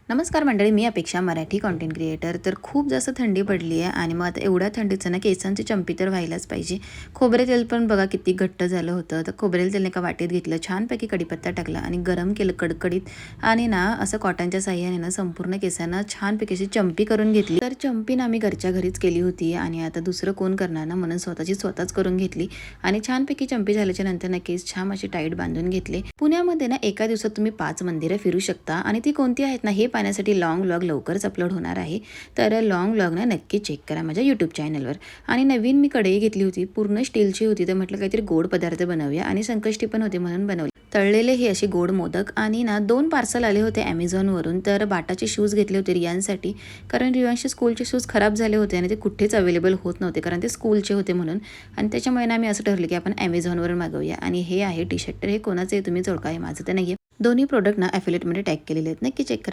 नमस्कार मंडळी, मी अपेक्षा, मराठी कंटेंट क्रिएटर. तर खूप जास्त थंडी पडली आहे आणि मग आता एवढ्या थंडीचं ना केसांची चंपी तर व्हायलाच पाहिजे. खोबरे तेल पण बघा किती घट्ट झालं होतं. तर खोबरेल तेल एका वाटीत घेतलं, छानपैकी कढीपत्ता टाकला आणि गरम केलं कडकडीत आणि ना असं कॉटनच्या साह्याने ना संपूर्ण केसांना छानपैकी अशी चंपी करून घेतली. तर चंपी ना आम्ही घरच्या घरीच केली होती आणि आता दुसरं कोण करणार ना, म्हणून स्वतःच करून घेतली आणि छानपैकी चंपी झाल्याच्या नंतर ना केस छान अशी टाईट बांधून घेतले. पुण्यामध्ये ना एका दिवसात तुम्ही 5 मंदिरं फिरू शकता आणि ती कोणती आहेत ना हे पाहण्यासाठी लॉंग व्लॉग लवकरच अपलोड होणार आहे. तर लॉंग व्लॉग ना नक्की चेक करा माझ्या यूट्यूब चॅनलवर. आणि नवीन मी कढई घेतली होती, पूर्ण स्टीलची होती. तर म्हटलं काहीतरी गोड पदार्थ बनवूया आणि संकष्टी पण होते म्हणून बनवली. तळलेले हे असे गोड मोदक आणि ना 2 पार्सल आले होते ॲमेझॉनवरून. तर बाटाचे शूज घेतले होते रियांसाठी, कारण रियांचे स्कूलचे शूज खराब झाले होते आणि ते कुठेच अवेलेबल होत नव्हते कारण ते स्कूलचे होते म्हणून. आणि त्याच्यामुळे ना आम्ही असं ठरलं की आपण ॲमेझॉनवरून मागवूया. आणि हे आहे टी शर्ट. तर हे कोणाचं आहे तुम्ही ओळखा, हे माझं तर नाही आहे. दोन्ही प्रोडक्ट ना ॲफिलिएटमध्ये टॅग केलेले आहेत, नक्की चेक करा.